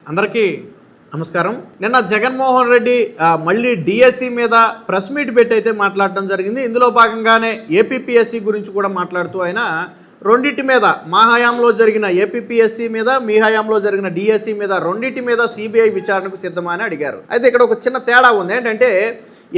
అందరికీ నమస్కారం. నిన్న జగన్మోహన్ రెడ్డి మళ్ళీ డిఎస్సి మీద ప్రెస్ మీట్ పెట్టి అయితే మాట్లాడటం జరిగింది. ఇందులో భాగంగానే ఏపీపీఎస్సి గురించి కూడా మాట్లాడుతూ ఆయన రెండింటి మీద మా హయాంలో జరిగిన ఏపీపీఎస్సి మీద మీ హయాంలో జరిగిన డిఎస్సి మీద రెండింటి మీద సిబిఐ విచారణకు సిద్ధమా అని అడిగారు. అయితే ఇక్కడ ఒక చిన్న తేడా ఉంది. ఏంటంటే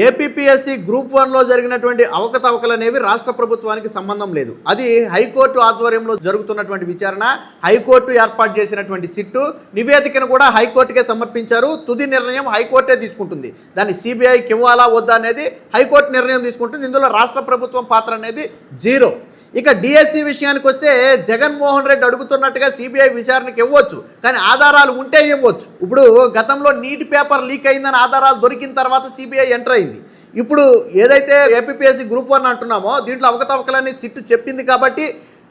ఏపీపీఎస్సి గ్రూప్ 1లో జరిగినటువంటి అవకతవకలు అనేవి రాష్ట్ర ప్రభుత్వానికి సంబంధం లేదు. అది హైకోర్టు ఆధ్వర్యంలో జరుగుతున్నటువంటి విచారణ. హైకోర్టు ఏర్పాటు చేసినటువంటి సిట్టు నివేదికను కూడా హైకోర్టుకే సమర్పించారు. తుది నిర్ణయం హైకోర్టే తీసుకుంటుంది. దాన్ని సిబిఐకి ఇవ్వాలా వద్దా అనేది హైకోర్టు నిర్ణయం తీసుకుంటుంది. ఇందులో రాష్ట్ర ప్రభుత్వం పాత్ర అనేది జీరో. ఇక డిఎస్సి విషయానికి వస్తే జగన్మోహన్ రెడ్డి అడుగుతున్నట్టుగా సిబిఐ విచారణకు ఇవ్వచ్చు, కానీ ఆధారాలు ఉంటే ఇవ్వచ్చు. ఇప్పుడు గతంలో నీట్ పేపర్ లీక్ అయిందని ఆధారాలు దొరికిన తర్వాత సిబిఐ ఎంటర్ అయింది. ఇప్పుడు ఏదైతే ఏపీపీఎస్సి గ్రూప్ 1 అంటున్నామో దీంట్లో అవకతవకలని సిట్టు చెప్పింది కాబట్టి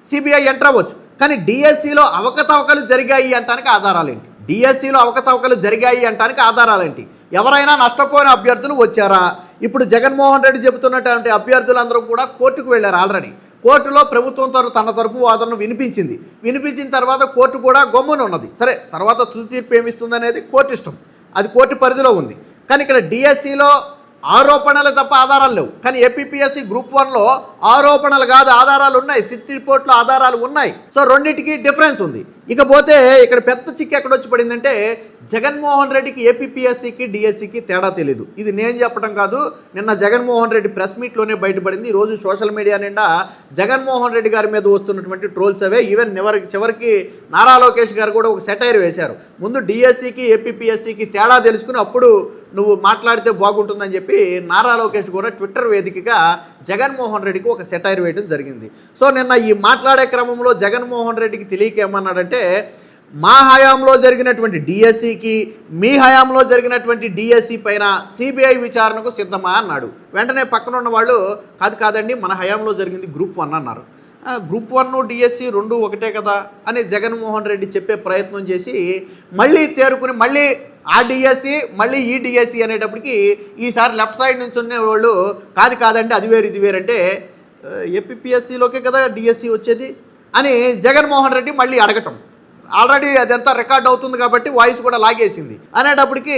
సిబిఐ ఎంటర్ అవ్వచ్చు. కానీ డిఎస్సిలో అవకతవకలు జరిగాయి అంటానికి ఆధారాలు ఏంటి? డిఎస్సిలో అవకతవకలు జరిగాయి అంటానికి ఆధారాలు ఏంటి? ఎవరైనా నష్టపోయిన అభ్యర్థులు వచ్చారా? ఇప్పుడు జగన్మోహన్ రెడ్డి చెబుతున్నటువంటి అభ్యర్థులందరూ కూడా కోర్టుకు వెళ్ళారు. ఆల్రెడీ కోర్టులో ప్రభుత్వం తన తరపు వాదనను వినిపించిన తర్వాత కోర్టు కూడా గమ్మున ఉన్నది. సరే, తర్వాత తుది తీర్పు ఏమిస్తుంది అనేది కోర్టు ఇష్టం, అది కోర్టు పరిధిలో ఉంది. కానీ ఇక్కడ డిఎస్సిలో ఆరోపణలు తప్ప ఆధారాలు లేవు. కానీ ఏపీపీఎస్సి గ్రూప్ 1లో ఆరోపణలు కాదు, ఆధారాలు ఉన్నాయి. సిట్ రిపోర్ట్లో ఆధారాలు ఉన్నాయి. సో రెండింటికి డిఫరెన్స్ ఉంది. ఇకపోతే ఇక్కడ పెద్ద చిక్కు ఎక్కడ వచ్చి పడిందంటే జగన్మోహన్ రెడ్డికి ఏపీపీఎస్సికి డిఎస్సికి తేడా తెలియదు. ఇది నేను చెప్పడం కాదు, నిన్న జగన్మోహన్ రెడ్డి ప్రెస్ మీట్లోనే బయటపడింది. ఈరోజు సోషల్ మీడియా నిండా జగన్మోహన్ రెడ్డి గారి మీద వస్తున్నటువంటి ట్రోల్స్ అవే. ఈవెన్ చివరికి నారా లోకేష్ గారు కూడా ఒక సెటైర్ వేశారు. ముందు డిఎస్సికి ఏపీపీఎస్సికి తేడా తెలుసుకుని అప్పుడు నువ్వు మాట్లాడితే బాగుంటుందని చెప్పి నారా లోకేష్ కూడా ట్విట్టర్ వేదికగా జగన్మోహన్ రెడ్డికి ఒక సెటైర్ వేయడం జరిగింది. సో నిన్న ఈ మాట్లాడే క్రమంలో జగన్మోహన్ రెడ్డికి తెలియక ఏమన్నాడంటే మా హయాంలో జరిగినటువంటి డిఎస్సికి మీ హయాంలో జరిగినటువంటి డిఎస్సి పైన సిబిఐ విచారణకు సిద్ధమా అన్నాడు. వెంటనే పక్కన ఉన్న వాళ్ళు కాదండి మన హయాంలో జరిగింది గ్రూప్ 1 అన్నారు. గ్రూప్ 1 డిఎస్సి రెండు ఒకటే కదా అని జగన్మోహన్ రెడ్డి చెప్పే ప్రయత్నం చేసి మళ్ళీ తేరుకుని మళ్ళీ ఆ డిఎస్సి మళ్ళీ ఈ డిఎస్సి అనేటప్పటికి ఈసారి లెఫ్ట్ సైడ్ నుంచి ఉన్న వాళ్ళు కాదండి అది వేరు ఇది వేరంటే ఏపీపీఎస్సిలోకే కదా డిఎస్సి వచ్చేది అని జగన్మోహన్ రెడ్డి మళ్ళీ అడగటం. ఆల్రెడీ అదంతా రికార్డ్ అవుతుంది కాబట్టి వాయిస్ కూడా లాగేసింది. అనేటప్పటికి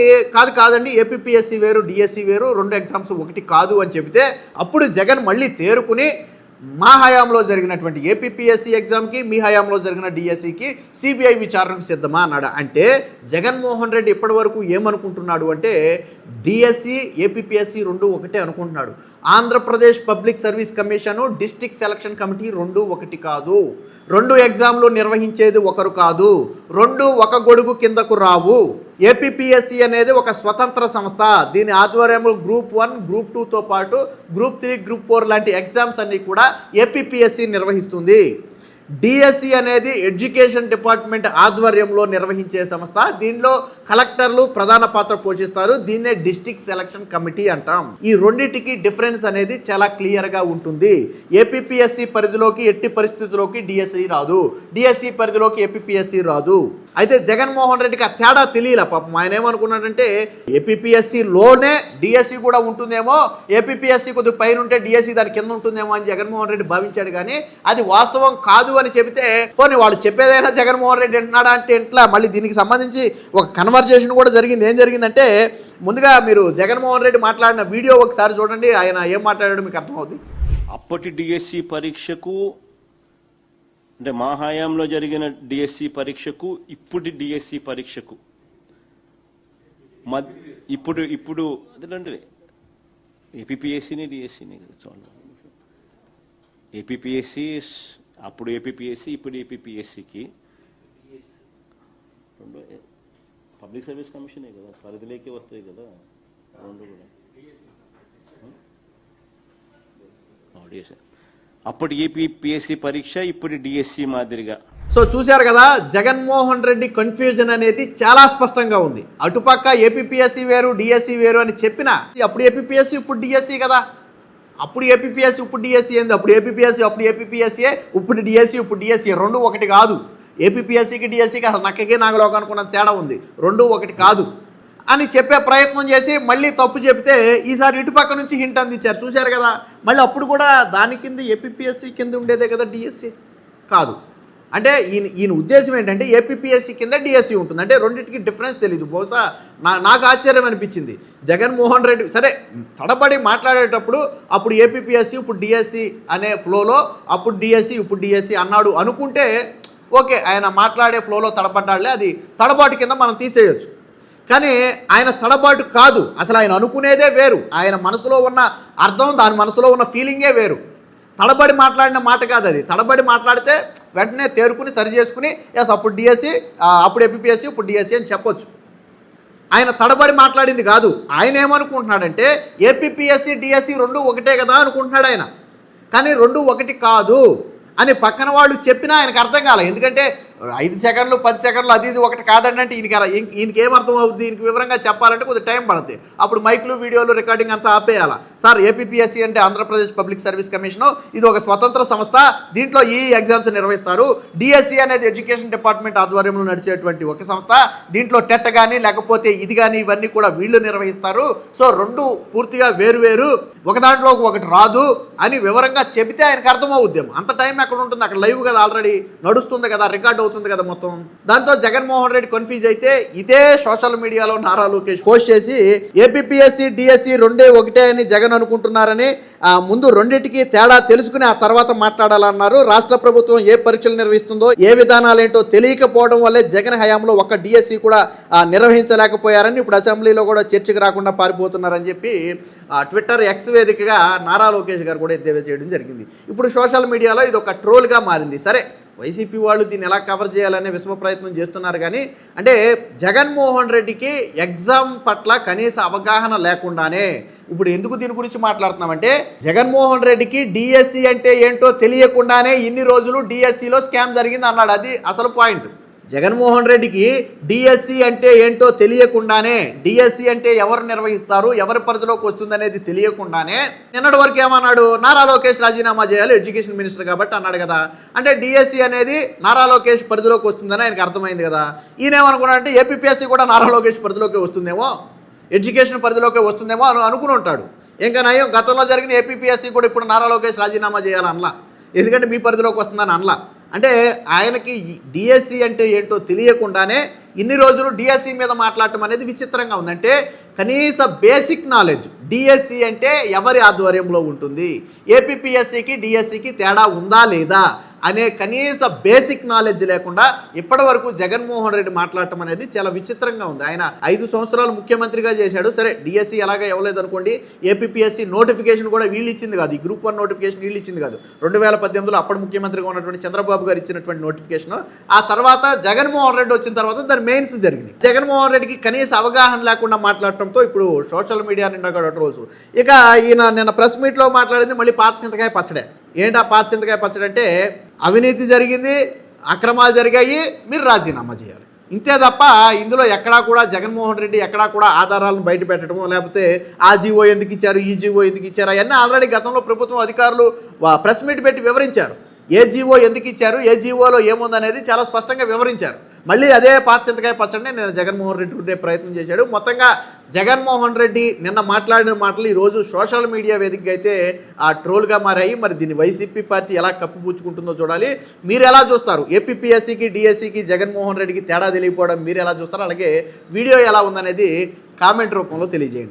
కాదండి ఏపీపీఎస్సి వేరు డిఎస్సి వేరు, రెండు ఎగ్జామ్స్ ఒకటి కాదు అని చెబితే అప్పుడు జగన్ మళ్ళీ తేరుకుని మా హయాంలో జరిగినటువంటి ఏపీపీఎస్సి ఎగ్జామ్కి మీ హయాంలో జరిగిన డిఎస్సికి సిబిఐ విచారణకు సిద్ధమా అన్నాడు. అంటే జగన్మోహన్ రెడ్డి ఇప్పటి వరకు ఏమనుకుంటున్నాడు అంటే డిఎస్సి ఏపీపీఎస్సి రెండు ఒకటే అనుకుంటున్నాడు. Andhra Pradesh public service commission district selection committee రెండు ఒకటి కాదు. రెండు ఎగ్జామ్లు నిర్వహించేది ఒకరు కాదు, రెండు ఒక గొడుగు కిందకు రావు. ఏపీపీఎస్సి అనేది ఒక స్వతంత్ర సంస్థ. దీని ఆధ్వర్యంలో గ్రూప్ 1 గ్రూప్ 2తో పాటు గ్రూప్ 3 గ్రూప్ 4 లాంటి ఎగ్జామ్స్ అన్నీ కూడా ఏపీపీఎస్సి నిర్వహిస్తుంది. డిఎస్సి అనేది ఎడ్యుకేషన్ డిపార్ట్మెంట్ ఆధ్వర్యంలో నిర్వహించే సంస్థ. దీనిలో కలెక్టర్లు ప్రధాన పాత్ర పోషిస్తారు. దీన్నే డిస్ట్రిక్ట్ సెలక్షన్ కమిటీ అంటాం. ఈ రెండింటికి డిఫరెన్స్ అనేది చాలా క్లియర్గా ఉంటుంది. ఏపీపీఎస్సి పరిధిలోకి ఎట్టి పరిస్థితుల్లోకి డిఎస్సి రాదు, డిఎస్సి పరిధిలోకి ఏపీపీఎస్సి రాదు. అయితే జగన్మోహన్ రెడ్డికి ఆ తేడా తెలియలే పాపం. ఆయన ఏమనుకున్నాడంటే ఏపీపీఎస్సిలోనే డిఎస్సి కూడా ఉంటుందేమో, ఏపీపీఎస్సి కొద్దిగా పైన ఉంటే డిఎస్సి దాని కింద ఉంటుందేమో అని జగన్మోహన్ రెడ్డి భావించాడు. కానీ అది వాస్తవం కాదు అని చెబితే పోనీ వాళ్ళు చెప్పేదైనా జగన్మోహన్ రెడ్డి వింటున్నాడా అంటే ఇంట్లో మళ్ళీ దీనికి సంబంధించి ఒక కన్వర్జేషన్ కూడా జరిగింది. ఏం జరిగిందంటే ముందుగా మీరు జగన్మోహన్ రెడ్డి మాట్లాడిన వీడియో ఒకసారి చూడండి. ఆయన ఏం మాట్లాడాడో మీకు అర్థమవుతుంది. అప్పటి డిఎస్సి పరీక్షకు అంటే మా హయాంలో జరిగిన డిఎస్సి పరీక్షకు ఇప్పుడు డిఎస్సి పరీక్షకు ఇప్పుడు అదేంటే ఏపీపీఎస్సీని డిఎస్సిని చాలు. ఏపీపీఎస్సి అప్పుడు ఏపీపీఎస్సి ఇప్పుడు ఏపీపీఎస్సికి రెండు పబ్లిక్ సర్వీస్ కమిషనే కదా, పరిధిలోకి వస్తాయి కదా రెండు కూడా. అప్పటి ఏపీపీఎస్సి పరీక్ష ఇప్పుడు డిఎస్సి మాదిరిగా. సో చూశారు కదా, జగన్మోహన్ రెడ్డి కన్ఫ్యూజన్ అనేది చాలా స్పష్టంగా ఉంది. అటుపక్క ఏపీపీఎస్సి వేరు డిఎస్సి వేరు అని చెప్పినా అప్పుడు ఏపీపీఎస్సి ఇప్పుడు డిఎస్సి కదా, అప్పుడు ఏపీపీఎస్సి ఇప్పుడు డిఎస్సి ఏంది, అప్పుడు ఏపీపీఎస్సి అప్పుడు ఏపీపీఎస్సీ ఇప్పుడు డిఎస్సి ఇప్పుడు డిఎస్సి రెండు ఒకటి కాదు. ఏపీపీఎస్సికి డిఎస్సికి అసలు నక్కకే నాగలోకి అనుకున్న తేడా ఉంది, రెండు ఒకటి కాదు అని చెప్పే ప్రయత్నం చేసి మళ్ళీ తప్పు చెప్తే ఈసారి ఇటుపక్క నుంచి హింట్ అందించారు. చూశారు కదా, మళ్ళీ అప్పుడు కూడా దాని కింద ఏపీపీఎస్సి కింద ఉండేదే కదా డిఎస్సి కాదు. అంటే ఈయన ఉద్దేశం ఏంటంటే ఏపీపీఎస్సీ కింద డిఎస్సి ఉంటుంది. అంటే రెండింటికి డిఫరెన్స్ తెలియదు. బహుశా నాకు ఆశ్చర్యం అనిపించింది. జగన్మోహన్ రెడ్డి సరే తడబడి మాట్లాడేటప్పుడు అప్పుడు ఏపీపీఎస్సీ ఇప్పుడు డిఎస్సి అనే ఫ్లోలో అప్పుడు డిఎస్సి ఇప్పుడు డిఎస్సి అన్నాడు అనుకుంటే ఓకే, ఆయన మాట్లాడే ఫ్లోలో తడబడ్డాడులే, అది తడబాటు కింద మనం తీసేయచ్చు. కానీ ఆయన తడబాటు కాదు, అసలు ఆయన అనుకునేదే వేరు. ఆయన మనసులో ఉన్న అర్థం, దాని మనసులో ఉన్న ఫీలింగే వేరు. తడబడి మాట్లాడిన మాట కాదు అది. తడబడి మాట్లాడితే వెంటనే తేరుకుని సరి చేసుకుని ఎస్ అప్పుడు డిఎస్సి అప్పుడు ఏపీపీఎస్సీ ఇప్పుడు డిఎస్సి అని చెప్పొచ్చు. ఆయన తడబడి మాట్లాడింది కాదు. ఆయన ఏమనుకుంటున్నాడంటే ఏపీపీఎస్సీ డిఎస్సి రెండు ఒకటే కదా అనుకుంటున్నాడు ఆయన. కానీ రెండు ఒకటి కాదు అని పక్కన వాళ్ళు చెప్పినా ఆయనకు అర్థం కాలే. ఎందుకంటే 5 సెకండ్లు 10 సెకండ్లు అది ఇది ఒకటి కాదండి అంటే ఈయనకి ఏమర్థం అవుద్ది, ఈయనకి వివరంగా చెప్పాలంటే కొద్దిగా టైం పడుతుంది. అప్పుడు మైకులు వీడియోలు రికార్డింగ్ అంతా ఆపేయాలా. సార్ ఏపీపీఎస్సీ అంటే ఆంధ్రప్రదేశ్ పబ్లిక్ సర్వీస్ కమిషను, ఇది ఒక స్వతంత్ర సంస్థ, దీంట్లో ఈ ఎగ్జామ్స్ నిర్వహిస్తారు. డిఎస్సి అనేది ఎడ్యుకేషన్ డిపార్ట్మెంట్ ఆధ్వర్యంలో నడిచేటువంటి ఒక సంస్థ, దీంట్లో టెట్ కానీ లేకపోతే ఇది కానీ ఇవన్నీ కూడా వీళ్ళు నిర్వహిస్తారు. సో రెండు పూర్తిగా వేరు, ఒక దాంట్లో ఒకటి రాదు అని వివరంగా చెబితే ఆయనకు అర్థమవుద్దేమో. అంత టైం ఎక్కడ ఉంటుంది, అక్కడ లైవ్ కదా, ఆల్రెడీ నడుస్తుంది కదా, రికార్డ్ అవుతుంది కదా మొత్తం. దాంతో జగన్మోహన్ రెడ్డి కన్ఫ్యూజ్ అయితే ఇదే సోషల్ మీడియాలో నారా లోకేష్ పోస్ట్ చేసి ఏపీపీఎస్సీ డిఎస్సి రెండే ఒకటే అని జగన్ అనుకుంటున్నారని, ముందు రెండింటికి తేడా తెలుసుకుని ఆ తర్వాత మాట్లాడాలన్నారు. రాష్ట్ర ప్రభుత్వం ఏ పరీక్షలు నిర్వహిస్తుందో ఏ విధానాలేంటో తెలియకపోవడం వల్లే జగన్ హయాంలో ఒక్క డిఎస్సి కూడా నిర్వహించలేకపోయారని, ఇప్పుడు అసెంబ్లీలో కూడా చర్చకు రాకుండా పారిపోతున్నారని చెప్పి ట్విట్టర్ ఎక్స్ వేదికగా నారా లోకేష్ గారు కూడా ఎద్దేవా చేయడం జరిగింది. ఇప్పుడు సోషల్ మీడియాలో ఇది ఒక ట్రోల్గా మారింది. సరే వైసీపీ వాళ్ళు దీన్ని ఎలా కవర్ చేయాలనే విశ్వ ప్రయత్నం చేస్తున్నారు. కానీ అంటే జగన్మోహన్ రెడ్డికి ఎగ్జామ్ పట్ల కనీస అవగాహన లేకుండానే ఇప్పుడు ఎందుకు దీని గురించి మాట్లాడుతున్నామంటే జగన్మోహన్ రెడ్డికి డిఎస్సి అంటే ఏంటో తెలియకుండానే ఇన్ని రోజులు డిఎస్సిలో స్కామ్ జరిగింది అన్నాడు. అది అసలు పాయింట్. జగన్మోహన్ రెడ్డికి డిఎస్సి అంటే ఏంటో తెలియకుండానే, డిఎస్సి అంటే ఎవరు నిర్వహిస్తారు, ఎవరి పరిధిలోకి వస్తుంది అనేది తెలియకుండానే నిన్నటి వరకు ఏమన్నాడు, నారా లోకేష్ రాజీనామా చేయాలి ఎడ్యుకేషన్ మినిస్టర్ కాబట్టి అన్నాడు కదా. అంటే డిఎస్సి అనేది నారా లోకేష్ పరిధిలోకి వస్తుందని ఆయనకు అర్థమైంది కదా. ఈయన ఏమనుకున్నాడంటే ఏపీపీఎస్సీ కూడా నారా లోకేష్ పరిధిలోకి వస్తుందేమో, ఎడ్యుకేషన్ పరిధిలోకి వస్తుందేమో అనుకుని ఉంటాడు. ఇంకా నయం గతంలో జరిగిన ఏపీపీఎస్సీ కూడా ఇప్పుడు నారా లోకేష్ రాజీనామా చేయాలనలా, ఎందుకంటే మీ పరిధిలోకి వస్తుందని అనలా. అంటే ఆయనకి డిఎస్సి అంటే ఏంటో తెలియకుండానే ఇన్ని రోజులు డిఎస్సి మీద మాట్లాడటం అనేది విచిత్రంగా ఉందంటే కనీస బేసిక్ నాలెడ్జ్ డిఎస్సి అంటే ఎవరి ఆధ్వర్యంలో ఉంటుంది, ఏపీపీఎస్సీకి డిఎస్సికి తేడా ఉందా లేదా అనే కనీస బేసిక్ నాలెడ్జ్ లేకుండా ఇప్పటి వరకు జగన్మోహన్ రెడ్డి మాట్లాడటం అనేది చాలా విచిత్రంగా ఉంది. ఆయన 5 సంవత్సరాలు ముఖ్యమంత్రిగా చేశాడు. సరే డిఎస్సి అలాగే ఇవ్వలేదు అనుకోండి, ఏపీపీఎస్సీ నోటిఫికేషన్ కూడా వీళ్ళు ఇచ్చింది కాదు, ఈ గ్రూప్ 1 నోటిఫికేషన్ వీళ్ళు ఇచ్చింది కాదు. 2018లో అప్పుడు ముఖ్యమంత్రిగా ఉన్నటువంటి చంద్రబాబు గారు ఇచ్చినటువంటి నోటిఫికేషన్. ఆ తర్వాత జగన్మోహన్ రెడ్డి వచ్చిన తర్వాత దాని మెయిన్స్ జరిగింది. జగన్మోహన్ రెడ్డికి కనీస అవగాహన లేకుండా మాట్లాడటంతో ఇప్పుడు సోషల్ మీడియా నిండా కూడా ట్రోల్స్. ఇక ఈయన నిన్న ప్రెస్ మీట్లో మాట్లాడింది మళ్ళీ పాత చింతకాయ పచ్చడే. ఏంటి ఆ పాత చింతకాయ పచ్చడి అంటే అవినీతి జరిగింది, అక్రమాలు జరిగాయి, మీరు రాజీనామా చేయాలి, ఇంతే తప్ప ఇందులో ఎక్కడా కూడా జగన్మోహన్ రెడ్డి ఎక్కడా కూడా ఆధారాలను బయట పెట్టడమో లేకపోతే ఆ జీవో ఎందుకు ఇచ్చారు ఈ జీవో ఎందుకు ఇచ్చారు అవన్నీ ఆల్రెడీ గతంలో ప్రభుత్వం అధికారులు ప్రెస్ మీట్ పెట్టి వివరించారు. ఏ జీవో ఎందుకు ఇచ్చారు, ఏ జీవోలో ఏముందనేది చాలా స్పష్టంగా వివరించారు. మళ్ళీ అదే పాత చింతకాయ పచ్చడిని నేను జగన్మోహన్ రెడ్డి ఉండే ప్రయత్నం చేశాడు. మొత్తంగా జగన్మోహన్ రెడ్డి నిన్న మాట్లాడిన మాటలు ఈరోజు సోషల్ మీడియా వేదికగా అయితే ఆ ట్రోల్గా మారాయి. మరి దీన్ని వైసీపీ పార్టీ ఎలా కప్పిపుచ్చుకుంటుందో చూడాలి. మీరు ఎలా చూస్తారు, ఏపీపీఎస్సీకి డిఎస్సికి జగన్మోహన్ రెడ్డికి తేడా తెలియకపోవడం మీరు ఎలా చూస్తారు, అలాగే వీడియో ఎలా ఉందనేది కామెంట్ రూపంలో తెలియజేయండి.